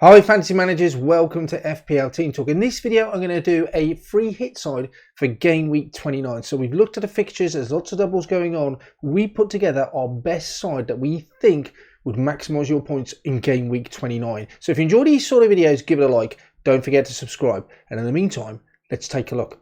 Hi fantasy managers, welcome to FPL Team Talk. In this video I'm going to do a free hit side for game week 29. So we've looked at the fixtures, there's lots of doubles going on. We put together our best side that we think would maximise your points in game week 29. So if you enjoy these sort of videos, give it a like, don't forget to subscribe. And in the meantime, let's take a look.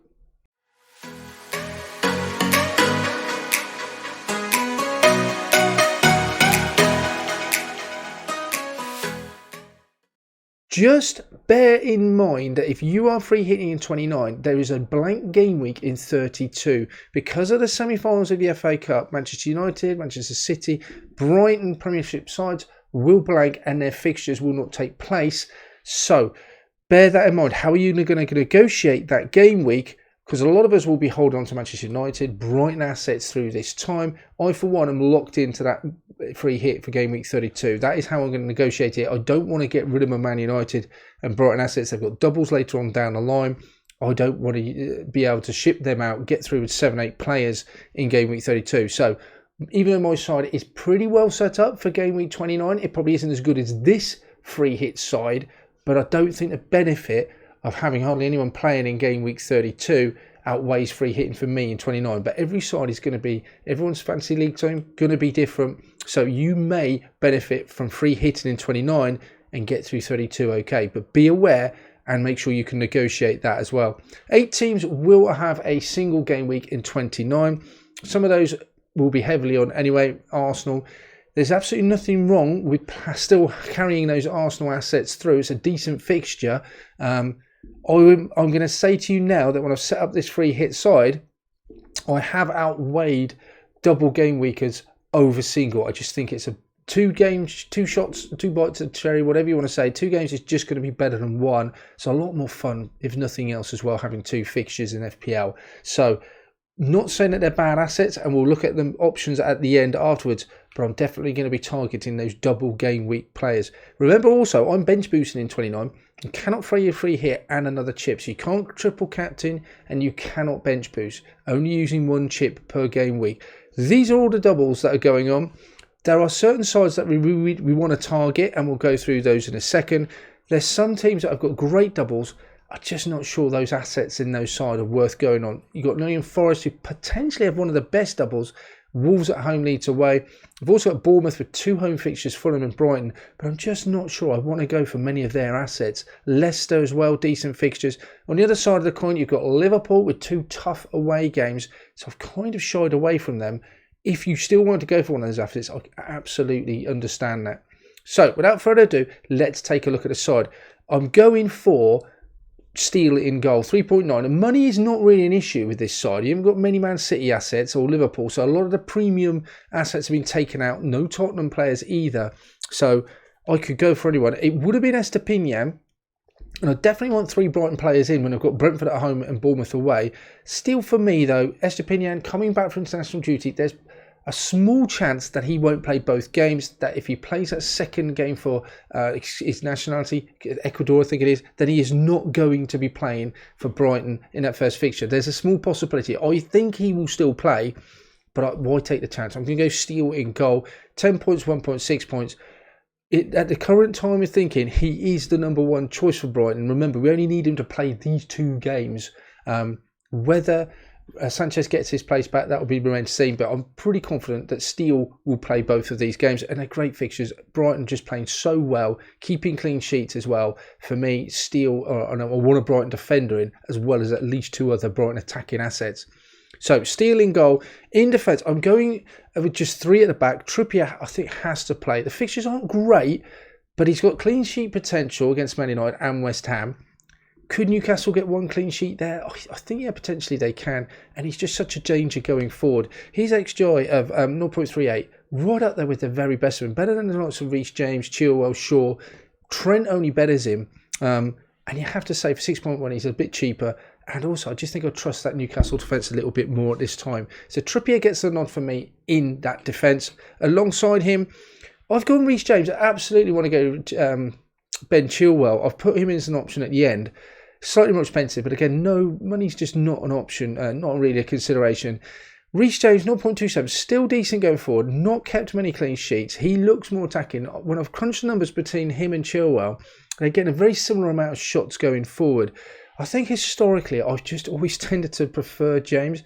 Just bear in mind that if you are free hitting in 29, there is a blank game week in 32. Because of the semi-finals of the FA Cup, Manchester United, Manchester City, Brighton Premiership sides will blank and their fixtures will not take place. So bear that in mind. How are you going to negotiate that game week? Because a lot of us will be holding on to Manchester United, Brighton assets through this time. I, for one, am locked into that free hit for game week 32. That is how I'm going to negotiate it. I don't want to get rid of my Man United and Brighton assets. They've got doubles later on down the line. I don't want to be able to ship them out, get through with 7-8 players in game week 32. So even though my side is pretty well set up for game week 29, it probably isn't as good as this free hit side, but I don't think the benefit of having hardly anyone playing in game week 32 outweighs free hitting for me in 29. But every side is going to be, everyone's fantasy league time going to be different. So you may benefit from free hitting in 29 and get through 32 okay. But be aware and make sure you can negotiate that as well. 8 teams will have a single game week in 29. Some of those will be heavily on anyway. Arsenal. There's absolutely nothing wrong with still carrying those Arsenal assets through. It's a decent fixture. I'm going to say to you now that when I've set up this free hit side, I have outweighed double game weekers over single. I just think it's a 2 games, 2 shots, 2 bites of the cherry, whatever you want to say. 2 games is just going to be better than 1. So a lot more fun, if nothing else as well, having 2 fixtures in FPL. So not saying that they're bad assets, and we'll look at them options at the end afterwards, but I'm definitely going to be targeting those double game week players. Remember also, I'm bench boosting in 29. You cannot throw your free hit and another chip. So you can't triple captain and you cannot bench boost. Only using 1 chip per game week. These are all the doubles that are going on. There are certain sides that we want to target, and we'll go through those in a second. There's some teams that have got great doubles. I'm just not sure those assets in those sides are worth going on. You've got Nottingham Forest, who potentially have one of the best doubles. Wolves at home, Leeds away. We've also got Bournemouth with 2 home fixtures, Fulham and Brighton, but I'm just not sure I want to go for many of their assets. Leicester as well, decent fixtures. On the other side of the coin, you've got Liverpool with 2 tough away games, so I've kind of shied away from them. If you still want to go for one of those assets, I absolutely understand that. So without further ado, let's take a look at the side. I'm going for Steele in goal, 3.9, and money is not really an issue with this side. You haven't got many Man City assets or Liverpool, so a lot of the premium assets have been taken out. No Tottenham players either, so I could go for anyone. It would have been Estepinian, and I definitely want 3 Brighton players in when I've got Brentford at home and Bournemouth away. Still for me though, Estepinian coming back from international duty, there's a small chance that he won't play both games, that if he plays that second game for his nationality, Ecuador I think it is, then he is not going to be playing for Brighton in that first fixture. There's a small possibility. I think he will still play, but why take the chance? I'm going to go Steele in goal, 10 points, 1.6 points. At the current time of thinking, he is the #1 choice for Brighton. Remember, we only need him to play these 2 games. Whether Sanchez gets his place back, that will be remain to see, but I'm pretty confident that Steele will play both of these games, and they're great fixtures. Brighton just playing so well, keeping clean sheets as well. For me, Steele, I want a Brighton defender in, as well as at least 2 other Brighton attacking assets. So Steele in goal. In defence, I'm going with just 3 at the back. Trippier, I think, has to play. The fixtures aren't great, but he's got clean sheet potential against Man United and West Ham. Could Newcastle get 1 clean sheet there? I think, yeah, potentially they can. And he's just such a danger going forward. His XGI of 0.38, right up there with the very best of him. Better than the likes of Reece James, Chilwell, Shaw. Trent only betters him. And you have to say for 6.1, he's a bit cheaper. And also, I just think I trust that Newcastle defence a little bit more at this time. So Trippier gets the nod for me in that defence. Alongside him, I've gone Reece James. I absolutely want to go Ben Chilwell. I've put him in as an option at the end. Slightly more expensive, but again, no, money's just not an option, not really a consideration. Reece James, 0.27, still decent going forward, not kept many clean sheets. He looks more attacking. When I've crunched the numbers between him and Chilwell, They're getting a very similar amount of shots going forward. I think historically, I've just always tended to prefer James.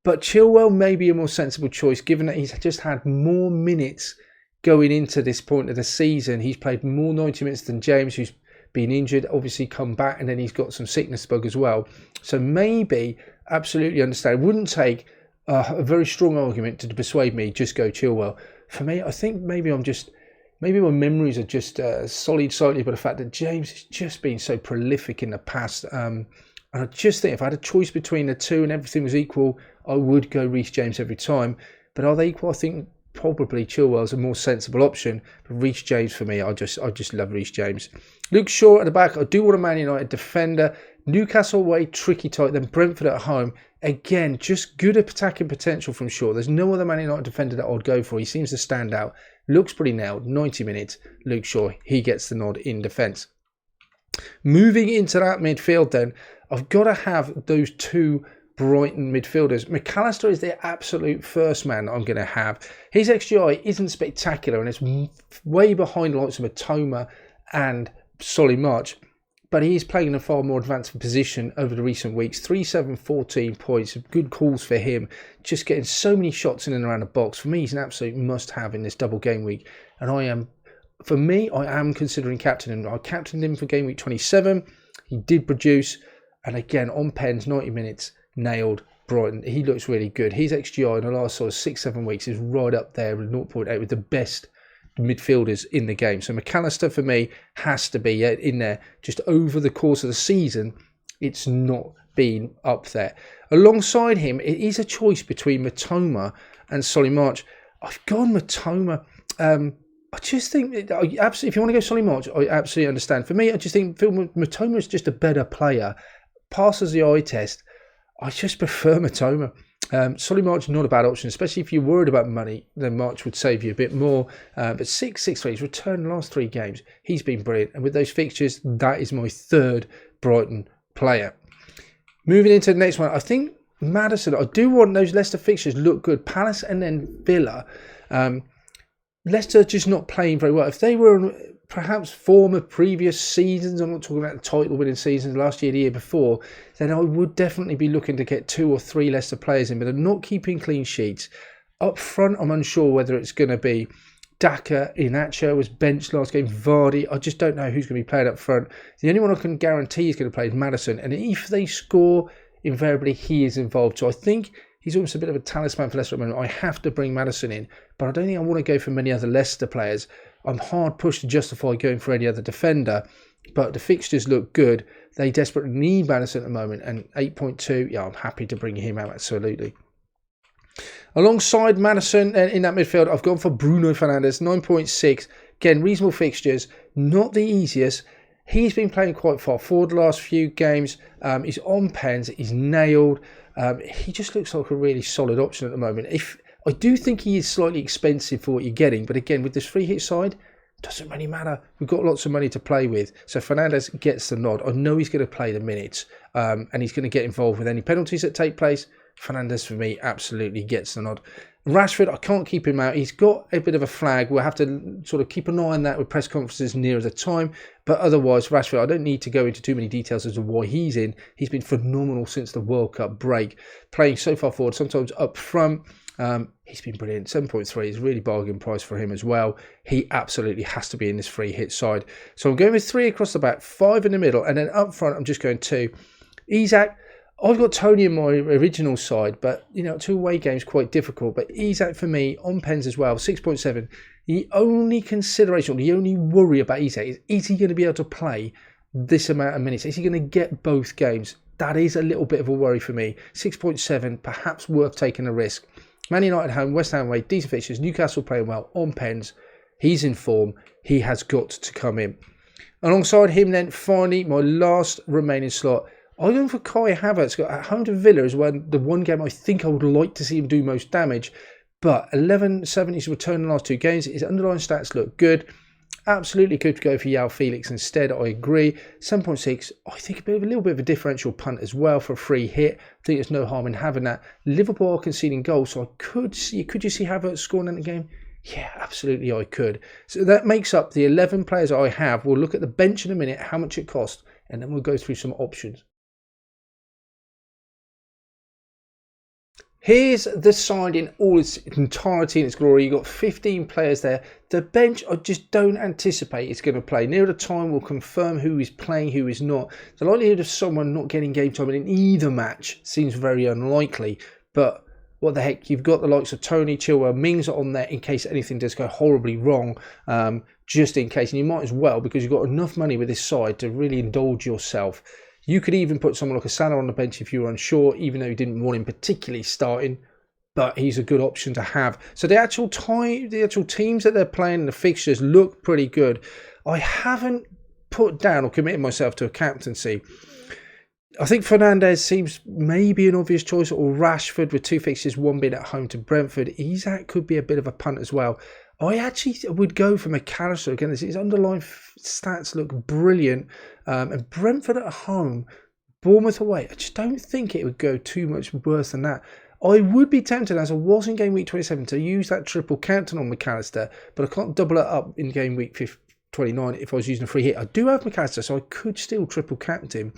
But Chilwell may be a more sensible choice, given that he's just had more minutes going into this point of the season. He's played more 90 minutes than James, who's been injured, obviously come back, and then he's got some sickness bug as well. So maybe, absolutely understand. It wouldn't take a very strong argument to persuade me, just go Chilwell. For me, I think maybe my memories are just sullied slightly by the fact that James has just been so prolific in the past. And I just think if I had a choice between the two and everything was equal, I would go Reece James every time. But are they equal? I think probably Chilwell's a more sensible option. But Reece James for me, I just love Reece James. Luke Shaw at the back. I do want a Man United defender. Newcastle away, tricky tight. Then Brentford at home. Again, just good attacking potential from Shaw. There's no other Man United defender that I'd go for. He seems to stand out. Looks pretty nailed. 90 minutes. Luke Shaw, he gets the nod in defence. Moving into that midfield then, I've got to have those two Brighton midfielders. McAllister is the absolute first man I'm going to have. His XGI isn't spectacular and it's way behind the likes of Matoma and Solly March, but he's playing in a far more advanced position over the recent weeks. 3-7, 14 points. Good calls for him. Just getting so many shots in and around the box. For me, he's an absolute must-have in this double game week. And I am considering captaining him. I captained him for game week 27. He did produce. And again, on pens, 90 minutes, nailed Brighton. He looks really good. His XGI in the last sort of 6-7 weeks is right up there with 0.8 with the best midfielders in the game. So McAllister for me has to be in there. Just over the course of the season, it's not been up there. Alongside him, it is a choice between Matoma and Solly March. I've gone Matoma. I just think, if you want to go Solly March, I absolutely understand. For me, I just think Matoma is just a better player. Passes the eye test. I just prefer Matoma. Solly March, not a bad option, especially if you're worried about money, then March would save you a bit more. But 6-6-3, he's returned the last 3 games. He's been brilliant. And with those fixtures, that is my third Brighton player. Moving into the next one, I think Maddison, I do want those Leicester fixtures look good. Palace and then Villa. Leicester just not playing very well. If they were perhaps form of previous seasons, I'm not talking about the title winning seasons last year, the year before, then I would definitely be looking to get 2 or 3 Leicester players in, but they're not keeping clean sheets. Up front, I'm unsure whether it's going to be Daka. Iheanacho was benched last game. Vardy, I just don't know who's going to be playing up front. The only one I can guarantee is going to play is Maddison, and if they score, invariably he is involved. So I think he's almost a bit of a talisman for Leicester at the moment. I have to bring Maddison in, but I don't think I want to go for many other Leicester players. I'm hard pushed to justify going for any other defender, but the fixtures look good. They desperately need Maddison at the moment, and 8.2, yeah, I'm happy to bring him out, absolutely. Alongside Maddison in that midfield, I've gone for Bruno Fernandes, 9.6. Again, reasonable fixtures, not the easiest. He's been playing quite far forward the last few games. He's on pens, he's nailed. He just looks like a really solid option at the moment. I do think he is slightly expensive for what you're getting, but again, with this free hit side, doesn't really matter. We've got lots of money to play with. So Fernandes gets the nod. I know he's going to play the minutes, and he's going to get involved with any penalties that take place. Fernandes, for me, absolutely gets the nod. Rashford, I can't keep him out. He's got a bit of a flag. We'll have to sort of keep an eye on that with press conferences nearer the time. But otherwise, Rashford, I don't need to go into too many details as to why he's in. He's been phenomenal since the World Cup break. Playing so far forward, sometimes up front. He's been brilliant. 7.3 is really bargain price for him as well. He absolutely has to be in this free hit side. So I'm going with 3 across the back, 5 in the middle, and then up front I'm just going 2. Isak, I've got Tony in my original side, but 2 away games quite difficult. But Isak for me on pens as well, 6.7. The only consideration, the only worry about Isak is he going to be able to play this amount of minutes? Is he going to get both games? That is a little bit of a worry for me. 6.7, perhaps worth taking a risk. Man United home, West Ham away, decent fixtures. Newcastle playing well on pens. He's in form. He has got to come in. Alongside him then, finally, my last remaining slot. I'm going for Kai Havertz. Got at home to Villa is the one game I think I would like to see him do most damage. But 11-7, he's returned the last 2 games. His underlying stats look good. Absolutely could go for João Felix instead. I agree. 7.6. I think a little bit of a differential punt as well for a free hit. I think there's no harm in having that. Liverpool are conceding goals, so could you see Havertz scoring in the game? Yeah, absolutely I could. So that makes up the 11 players I have. We'll look at the bench in a minute, how much it costs, and then we'll go through some options. Here's the side in all its entirety and its glory. You've got 15 players there. The bench, I just don't anticipate it's going to play. Near the time, we'll confirm who is playing, who is not. The likelihood of someone not getting game time in either match seems very unlikely. But what the heck, you've got the likes of Tony, Chilwell, Mings on there in case anything does go horribly wrong, just in case. And you might as well, because you've got enough money with this side to really indulge yourself. You could even put someone like a Salah on the bench if you were unsure, even though you didn't want him particularly starting. But he's a good option to have. So the actual teams that they're playing and the fixtures look pretty good. I haven't put down or committed myself to a captaincy. I think Fernandes seems maybe an obvious choice, or Rashford with 2 fixtures, one being at home to Brentford. Isak could be a bit of a punt as well. I actually would go for McAllister. Again, his underlying stats look brilliant. And Brentford at home, Bournemouth away, I just don't think it would go too much worse than that. I would be tempted, as I was in game week 27, to use that triple captain on McAllister, but I can't double it up in game week 29 if I was using a free hit. I do have McAllister, so I could still triple captain him.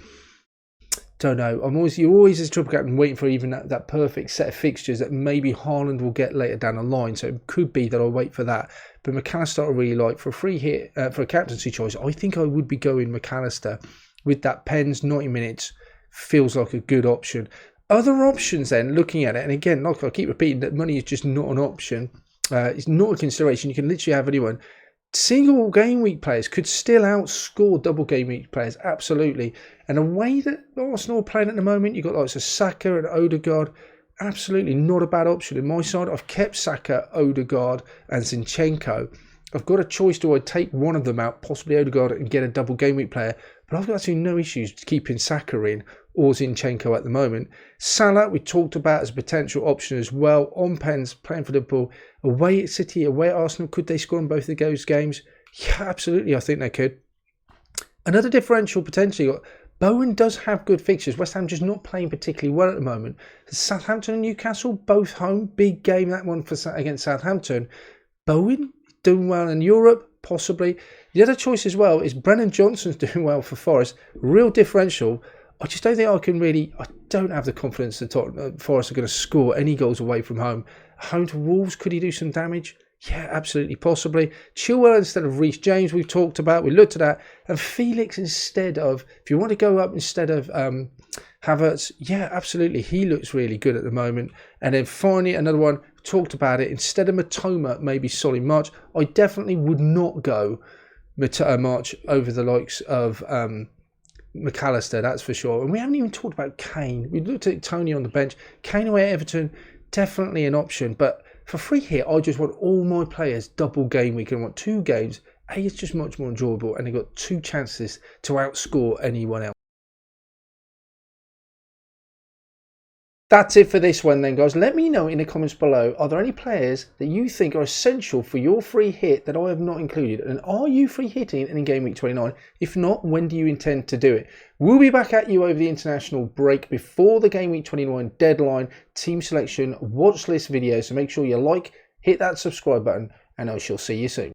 Don't know. You're always as triple captain waiting for even that perfect set of fixtures that maybe Haaland will get later down the line. So it could be that I'll wait for that. But McAllister I really like for a free hit, for a captaincy choice. I think I would be going McAllister with that Pens 90 minutes. Feels like a good option. Other options then, looking at it, and again, like I keep repeating, that money is just not an option. It's not a consideration. You can literally have anyone. Single game week players could still outscore double game week players, absolutely. And the way that Arsenal are playing at the moment, you've got like Saka and Odegaard, absolutely not a bad option. In my side, I've kept Saka, Odegaard and Zinchenko. I've got a choice. Do I take one of them out, possibly Odegaard, and get a double game week player? But I've got actually no issues keeping Saka in or Zinchenko at the moment. Salah, we talked about as a potential option as well. On Pens, playing for Liverpool. Away at City, away at Arsenal. Could they score in both of those games? Yeah, absolutely. I think they could. Another differential potentially. Bowen does have good fixtures. West Ham just not playing particularly well at the moment. Southampton and Newcastle, both home. Big game, that one against Southampton. Bowen doing well in Europe, possibly. The other choice as well is Brennan Johnson's doing well for Forest. Real differential. I just don't think I don't have the confidence that Forest are going to score any goals away from home. Home to Wolves, could he do some damage? Yeah, absolutely, possibly. Chilwell instead of Reece James, we've talked about. We looked at that. And Felix instead of, if you want to go up instead of Havertz, yeah, absolutely. He looks really good at the moment. And then finally, another one, talked about it. Instead of Matoma, maybe Solly March. I definitely would not go March over the likes of McAllister, that's for sure. And we haven't even talked about Kane. We looked at Tony on the bench. Kane away at Everton, definitely an option. But for free hit, I just want all my players double game week. I want 2 games. It's just much more enjoyable, and they've got 2 chances to outscore anyone else. That's it for this one then, guys. Let me know in the comments below, are there any players that you think are essential for your free hit that I have not included? And are you free hitting in game week 29? If not, when do you intend to do it? We'll be back at you over the international break before the game week 29 deadline, team selection, watch list video. So make sure you hit that subscribe button, and I shall see you soon.